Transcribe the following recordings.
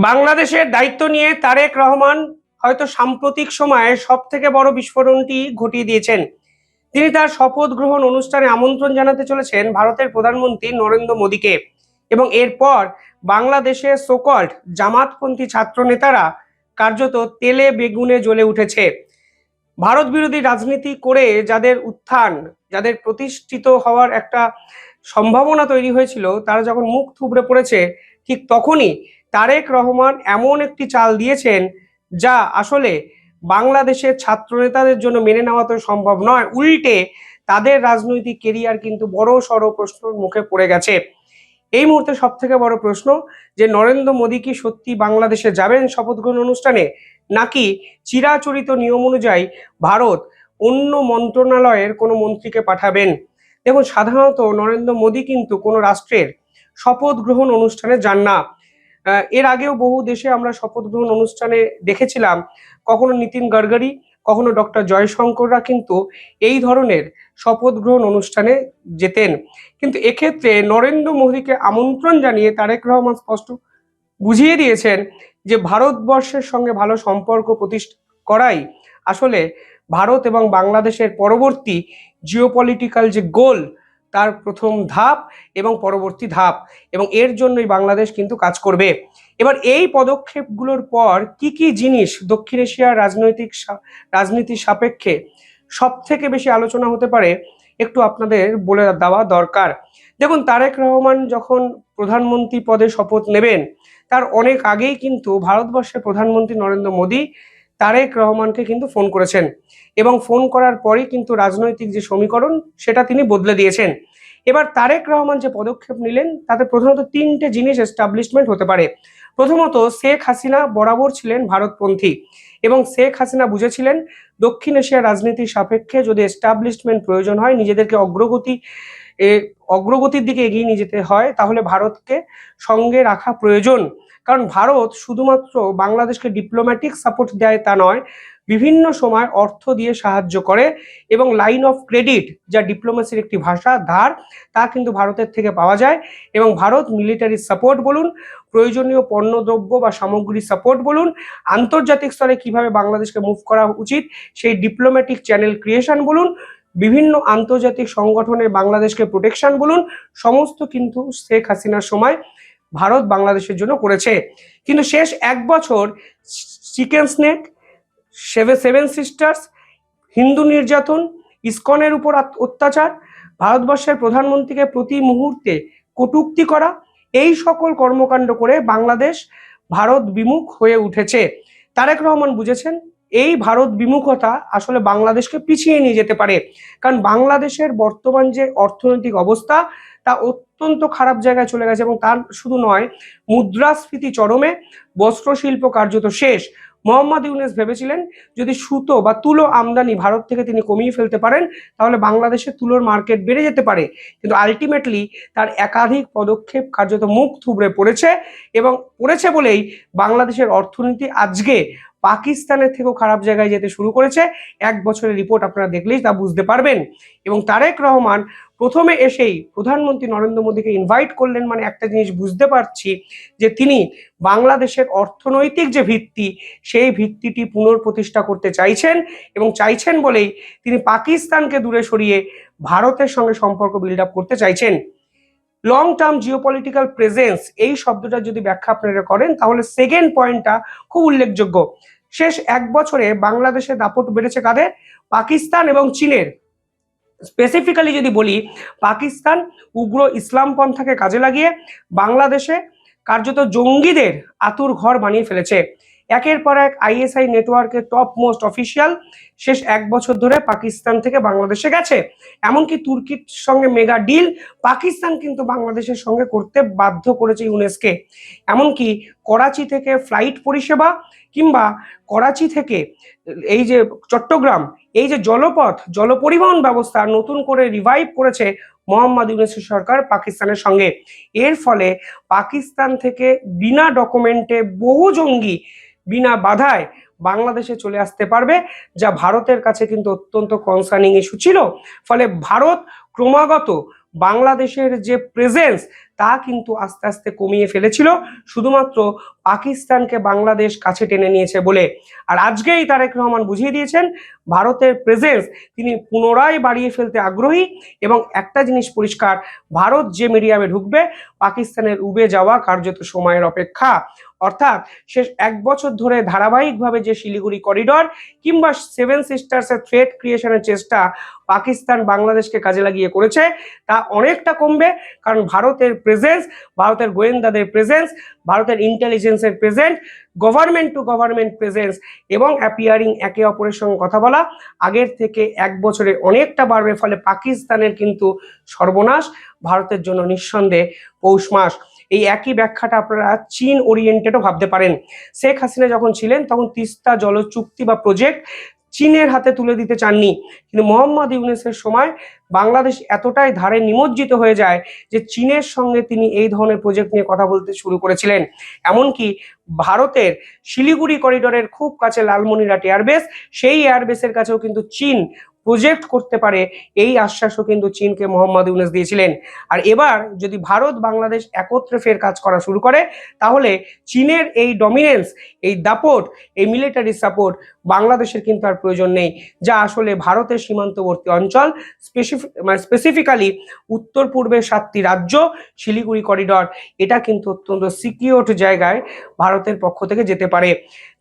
বাংলাদেশের দায়িত্ব নিয়ে তারেক রহমান হয়তো সাম্প্রতিক সময়ে সব থেকে বড় বিস্ফোরণটি ঘটিয়ে দিয়েছেন। তিনি তার শপথ গ্রহণ অনুষ্ঠানে আমন্ত্রণ জানাতে চলেছেন ভারতের প্রধানমন্ত্রী নরেন্দ্র মোদীকে, এবং এরপর বাংলাদেশের সোকল্ড জামাতপন্থী ছাত্র নেতারা কার্যত তেলে বেগুনে জ্বলে উঠেছে। ভারত বিরোধী রাজনীতি করে যাদের উত্থান, যাদের প্রতিষ্ঠিত হওয়ার একটা সম্ভাবনা তৈরি হয়েছিল, তারা যখন মুখ থুবড়ে পড়েছে, ঠিক তখনই তারেক রহমান এমন একটি চাল দিয়েছেন যা আসলে বাংলাদেশের ছাত্র নেতাদের জন্য মেনে নেওয়া তো সম্ভব নয়। উল্টে তাদের রাজনৈতিক কেরিয়ার কিন্তু বড় সড় প্রশ্নের মুখে পড়ে গেছে। এই মুহূর্তে সব থেকে বড় প্রশ্ন যে নরেন্দ্র মোদী কি সত্যি বাংলাদেশে যাবেন শপথ গ্রহণ অনুষ্ঠানে, নাকি চিরাচরিত নিয়ম অনুযায়ী ভারত অন্য মন্ত্রণালয়ের কোনো মন্ত্রীকে পাঠাবেন। দেখুন, সাধারণত নরেন্দ্র মোদী কিন্তু কোনো রাষ্ট্রের শপথ গ্রহণ অনুষ্ঠানে যান না। এর আগেও বহু দেশে আমরা শপথ গ্রহণ অনুষ্ঠানে দেখেছিলাম, কখনো নীতিন গডকরি, কখনো ডক্টর জয়শঙ্কররা কিন্তু এই ধরনের শপথ গ্রহণ অনুষ্ঠানে যেতেন। কিন্তু এক্ষেত্রে নরেন্দ্র মোদীকে আমন্ত্রণ জানিয়ে তারেক রহমান স্পষ্ট বুঝিয়ে দিয়েছেন যে ভারতবর্ষের সঙ্গে ভালো সম্পর্ক প্রতিষ্ঠা করাই আসলে ভারত এবং বাংলাদেশের পরবর্তী জিওপলিটিক্যাল যে গোল, তার প্রথম ধাপ এবং পরবর্তী ধাপ, এবং এর জন্যই বাংলাদেশ কিন্তু কাজ করবে। এবার এই পদক্ষেপগুলোর পর কি কি জিনিস দক্ষিণ এশিয়ার রাজনীতির সাপেক্ষে সব থেকে বেশি আলোচনা হতে পারে, একটু আপনাদের বলে দেওয়া দরকার। দেখুন, তারেক রহমান যখন প্রধানমন্ত্রী পদে শপথ নেবেন, তার অনেক আগেই কিন্তু ভারতবর্ষের প্রধানমন্ত্রী নরেন্দ্র মোদী তারেক রহমানকে কিন্তু ফোন করেছেন, এবং ফোন করার পরই কিন্তু রাজনৈতিক যে সমীকরণ সেটা তিনি বদলে দিয়েছেন। এবার তারেক রহমান যে পদক্ষেপ নিলেন, তাতে প্রধানত তিনটে জিনিস এস্টাবলিশমেন্ট হতে পারে। প্রথমত, শেখ হাসিনা বরাবর ছিলেন ভারতপন্থী, এবং শেখ হাসিনা বুঝেছিলেন দক্ষিণ এশিয়ার রাজনীতির সাপেক্ষে যদি এস্টাবলিশমেন্ট প্রয়োজন হয়, নিজেদেরকে অগ্রগতির দিকে এগিয়ে নিয়ে যেতে হয়, তাহলে ভারতকে সঙ্গে রাখা প্রয়োজন। কারণ ভারত শুধুমাত্র বাংলাদেশকে ডিপ্লোম্যাটিক সাপোর্ট দেয় তা নয়, বিভিন্ন সময় অর্থ দিয়ে সাহায্য করে, এবং লাইন অফ ক্রেডিট, যা ডিপ্লোমেসির একটি ভাষা ধার, তা কিন্তু ভারতের থেকে পাওয়া যায়। এবং ভারত মিলিটারি সাপোর্ট বলুন, প্রয়োজনীয় পণ্যদ্রব্য বা সামগ্রী সাপোর্ট বলুন, আন্তর্জাতিক স্তরে কিভাবে বাংলাদেশকে মুভ করা উচিত সেই ডিপ্লোম্যাটিক চ্যানেল ক্রিয়েশন বলুন, বিভিন্ন আন্তর্জাতিক সংগঠনে বাংলাদেশকে প্রোটেকশন বলুন, সমস্ত কিন্তু শেখ হাসিনার সময় ভারত বাংলাদেশের জন্য করেছে। কিন্তু শেষ এক বছর chicken snake, seven sisters, Hindu নির্যাতন, ইসকনের উপর অত্যাচার, ভারতবর্ষের প্রধানমন্ত্রীকে প্রতি মুহূর্তে কটূক্তি করা, এই সকল কর্মকাণ্ড করে বাংলাদেশ ভারত বিমুখ হয়ে উঠেছে। তারেক রহমান বুঝেছেন এই ভারত বিমুখতা আসলে বাংলাদেশকে পিছিয়ে নিয়ে যেতে পারে, কারণ বাংলাদেশের বর্তমান যে অর্থনৈতিক অবস্থা, তা অত্যন্ত খারাপ জায়গায় চলে গেছে। এবং তার শুধু নয়, মুদ্রাস্ফীতি চরমে, বস্ত্রশিল্প কার্যত শেষ। মোহাম্মদ ইউনূস ভেবেছিলেন যদি সুতো বা তুলো আমদানি ভারত থেকে তিনি কমিয়ে ফেলতে পারেন, তাহলে বাংলাদেশের তুলোর মার্কেট বেড়ে যেতে পারে। কিন্তু আলটিমেটলি তার একাধিক পদক্ষেপ কার্যত মুখ থুবড়ে পড়েছে, এবং পড়েছে বলেই বাংলাদেশের অর্থনীতি আজকে পাকিস্তানের থেকেও খারাপ জায়গায় যেতে শুরু করেছে। এক বছরের রিপোর্ট আপনারা দেখলেই তা বুঝতে পারবেন। এবং তারেক রহমান প্রথমে এসেই প্রধানমন্ত্রী নরেন্দ্র মোদীকে ইনভাইট করলেন, মানে একটা জিনিস বুঝতে পারছি যে তিনি বাংলাদেশের অর্থনৈতিক যে ভিত্তি, সেই ভিত্তিটি পুনঃপ্রতিষ্ঠা করতে চাইছেন, এবং চাইছেন বলেই তিনি পাকিস্তানকে দূরে সরিয়ে ভারতের সঙ্গে সম্পর্ক বিল্ড আপ করতে চাইছেন। লং টার্ম জিওপলিটিক্যাল প্রেজেন্স, এই শব্দটা যদি ব্যাখ্যা আপনারা করেন, তাহলে সেকেন্ড পয়েন্টটা খুব উল্লেখযোগ্য। শেষ এক বছরে বাংলাদেশের দাপট বেড়েছে কাদের? পাকিস্তান এবং চীনের। স্পেসিফিক্যালি যদি বলি, পাকিস্তান উগ্র ইসলামপন্থাকে কাজে লাগিয়ে বাংলাদেশে কার্যত জঙ্গিদের আতুর ঘর বানিয়ে ফেলেছে। একের পর এক আইএসআই নেটওয়ার্কের টপ মোস্ট অফিসিয়াল শেষ এক বছর ধরে পাকিস্তান থেকে বাংলাদেশে গেছে। এমনকি তুর্কির সঙ্গে মেগা ডিল পাকিস্তান কিন্তু বাংলাদেশের সঙ্গে করতে বাধ্য করেছে ইউনেসকে। এমনকি করাচি থেকে ফ্লাইট পরিষেবা, কিংবা করাচি থেকে এই যে চট্টগ্রাম, এই যে জলপথ জলপরিবহন ব্যবস্থা নতুন করে রিভাইভ করেছে মোহাম্মদ ইউনূসের সরকার পাকিস্তানের সঙ্গে। এর ফলে পাকিস্তান থেকে বিনা ডকুমেন্টে বহু জঙ্গি বিনা বাধায় বাংলাদেশে চলে আসতে পারবে, যা ভারতের কাছে কিন্তু অত্যন্ত কনসার্নিং ইস্যু ছিল। ফলে ভারত ক্রমাগত বাংলাদেশের যে প্রেজেন্স, তা কিন্তু আস্তে আস্তে কমিয়ে ফেলেছিল শুধুমাত্র পাকিস্তানকে বাংলাদেশ কাছে টেনে নিয়েছে বলে। আর আজকেই তারেক রহমান বুঝিয়ে দিয়েছেন ভারতের প্রেজেন্স তিনি পুনরায় বাড়িয়ে ফেলতে আগ্রহী, এবং একটা জিনিস পরিষ্কার, ভারত যে মিডিয়ামে ঢুকবে পাকিস্তানের উবে যাওয়া কার্যত সময়ের অপেক্ষা। অর্থাৎ শেষ 1 বছর ধরে ধারাবাহিকভাবে যে শিলিগুড়ি করিডর কিংবা 7 সিস্টার্সের থ্রেট ক্রিয়েশনের চেষ্টা পাকিস্তান বাংলাদেশকে কাজে লাগিয়ে করেছে তা অনেকটা কমবে, কারণ ভারতের প্রেজেন্স, ভারতের গোয়েন্দাদের প্রেজেন্স, ভারতের ইন্টেলিজেন্সের present, government to government presence এবং অ্যাপিয়ারিং একে অপরের সঙ্গে কথা বলা আগের থেকে 1 বছরে অনেকটা বাড়বে। ফলে পাকিস্তানের কিন্তু সর্বনাশ, ভারতের জন্য নিঃসন্দেহে পৌষ মাস। এই একই ব্যাখ্যাটা আপনারা চীন ওরিয়েন্টেডও ভাবতে পারেন। শেখ হাসিনা যখন ছিলেন তখন তিস্তা জল চুক্তি বা প্রজেক্ট চীনের হাতে তুলে দিতে চাননি, কিন্তু মোহাম্মদ ইউনূসের সময় বাংলাদেশ এতটাই ধারে নিমজ্জিত হয়ে যায় যে চীনের সঙ্গে তিনি এই ধরনের প্রজেক্ট নিয়ে কথা বলতে শুরু করেছিলেন। এমনকি ভারতের শিলিগুড়ি করিডোরের খুব কাছে লালমনিরহাট এয়ারবেস, সেই এয়ারবেসের কাছেও কিন্তু চীন প্রজেক্ট করতে পারে এই আশ্বাসও কিন্তু চীনকে মোহাম্মদ ইউনূস দিয়েছিলেন। আর এবার যদি ভারত বাংলাদেশ একত্রে ফের কাজ করা শুরু করে তাহলে চীনের এই ডমিনেন্স, এই দাপট, এই মিলিটারি সাপোর্ট বাংলাদেশের কিন্তু আর প্রয়োজন নেই, যা আসলে ভারতের সীমান্তবর্তী অঞ্চল, স্পেসিফিক্যালি উত্তর পূর্বের 7টি রাজ্য, শিলিগুড়ি করিডর, এটা কিন্তু অত্যন্ত সিকিউরড জায়গায় ভারতের পক্ষ থেকে যেতে পারে।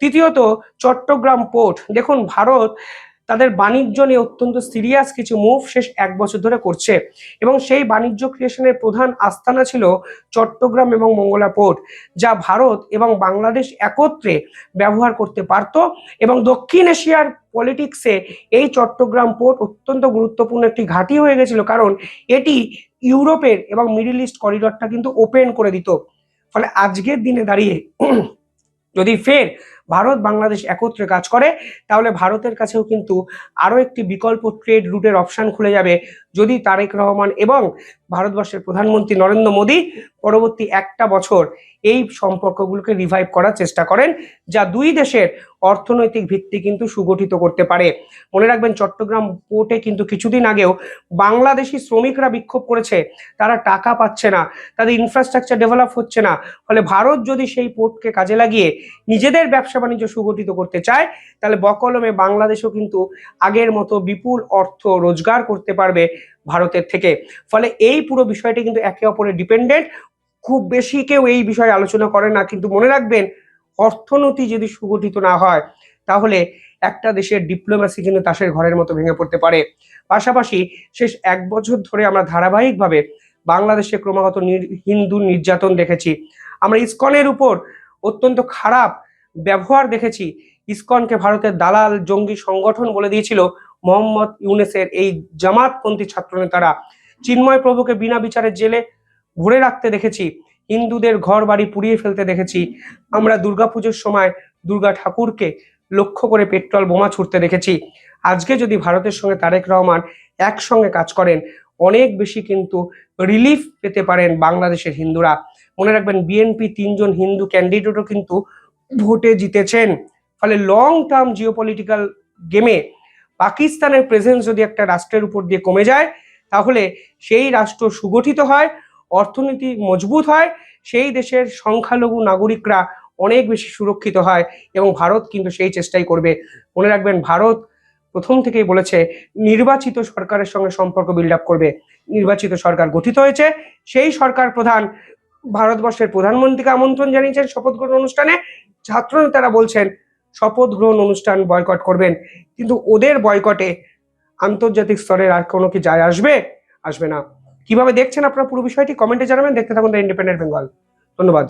তৃতীয়ত, চট্টগ্রাম পোর্ট। দেখুন, ভারত তাদের বাণিজ্য নিয়ে অত্যন্ত সিরিয়াস কিছু মুভ শেষ 1 বছর ধরে করছে, এবং সেই বাণিজ্য ক্রিয়েশনের প্রধান আস্তানা ছিল চট্টগ্রাম এবং মঙ্গলা পোর্ট, যা ভারত এবং বাংলাদেশ একত্রে ব্যবহার করতে পারত। এবং দক্ষিণ এশিয়ার পলিটিক্সে এই চট্টগ্রাম পোর্ট অত্যন্ত গুরুত্বপূর্ণ একটি ঘাঁটি হয়ে গেছিল, কারণ এটি ইউরোপের এবং মিডল ইস্ট করিডরটা কিন্তু ওপেন করে দিত। ফলে আজকের দিনে দাঁড়িয়ে যদি ফের ভারত বাংলাদেশ একত্রে কাজ করে তাহলে ভারতের কাছেও কিন্তু আরো একটি বিকল্প ট্রেড রুটের অপশন খুলে যাবে, যদি তারেক রহমান এবং ভারতবর্ষের প্রধানমন্ত্রী নরেন্দ্র মোদী পরবর্তী 1 বছর এই সম্পর্কগুলোকে রিভাইভ করার চেষ্টা করেন, যা দুই দেশের অর্থনৈতিক ভিত্তি কিন্তু সুগঠিত করতে পারে। মনে রাখবেন, চট্টগ্রাম পোর্টে কিন্তু কিছুদিন আগেও বাংলাদেশি শ্রমিকরা বিক্ষোভ করেছে, তারা টাকা পাচ্ছে না, তাদের ইনফ্রাস্ট্রাকচার ডেভেলপ হচ্ছে না। ফলে ভারত যদি সেই পোর্টকে কাজে লাগিয়ে নিজেদের ব্যবসা বাণিজ্য সুগঠিত করতে চায় তাহলে বকলমে বাংলাদেশও কিন্তু আগের মতো বিপুল অর্থ রোজগার করতে পারবে ভারতের থেকে। ফলে এই পুরো বিষয়টি কিন্তু একে অপরের ডিপেন্ডেন্ট। খুব বেশি কেউ এই বিষয়ে আলোচনা করে না, কিন্তু মনে রাখবেন, অর্থনীতি যদি সুগঠিত না হয় তাহলে একটা দেশের ডিপ্লোমেসি কিন্তু তাসের ঘরের মতো ভেঙে পড়তে পারে। পাশাপাশি শেষ 1 বছর ধরে আমরা ধারাবাহিকভাবে বাংলাদেশে ক্রমাগত হিন্দু নির্যাতন দেখেছি। আমরা ইসকনের উপর অত্যন্ত খারাপ ব্যবহার দেখেছি। ইসকনকে ভারতের দালাল জঙ্গি সংগঠন বলে দিয়েছিল মোহাম্মদ ইউনূসের এই জামাতপন্থী ছাত্রনেতারা। চিন্ময় প্রভুকে বিনা বিচারে জেলে ভরে রাখতে দেখেছি, হিন্দুদের ঘর বাড়ি পুড়িয়ে ফেলতে দেখেছি। আমরা দুর্গাপুজোর সময় দুর্গা ঠাকুরকে লক্ষ্য করে পেট্রোল বোমা ছুটতে দেখেছি। আজকে যদি ভারতের সঙ্গে তারেক রহমান একসঙ্গে কাজ করেন, অনেক বেশি কিন্তু রিলিফ পেতে পারেন বাংলাদেশের হিন্দুরা। মনে রাখবেন, বিএনপি 3জন হিন্দু ক্যান্ডিডেটও কিন্তু ভোটে জিতেছেন। ফলে লং টার্ম জিওপলিটিক্যাল গেমে পাকিস্তানের প্রেজেন্স যদি একটা রাষ্ট্রের উপর দিয়ে কমে যায় তাহলে সেই রাষ্ট্র সুগঠিত হয়, অর্থনীতি মজবুত হয়, সেই দেশের সংখ্যালঘু নাগরিকরা অনেক বেশি সুরক্ষিত হয়, এবং ভারত কিন্তু সেই চেষ্টাই করবে। মনে রাখবেন, ভারত প্রথম থেকেই বলেছে নির্বাচিত সরকারের সঙ্গে সম্পর্ক বিল্ড আপ করবে। নির্বাচিত সরকার গঠিত হয়েছে, সেই সরকার প্রধান ভারতবর্ষের প্রধানমন্ত্রীকে আমন্ত্রণ জানিয়েছেন শপথ গ্রহণ অনুষ্ঠানে। ছাত্রনেতারা বলছেন শপথ গ্রহণ অনুষ্ঠান বয়কট করবেন, কিন্তু ওদের বয়কটে আন্তর্জাতিক স্তরের আর কোনো কি যায় আসবে? আসবে না। কিভাবে দেখছেন আপনারা পুরো বিষয়টি কমেন্টে জানাবেন। দেখতে থাকুন দ্য ইন্ডিপেন্ডেন্ট বেঙ্গল। ধন্যবাদ।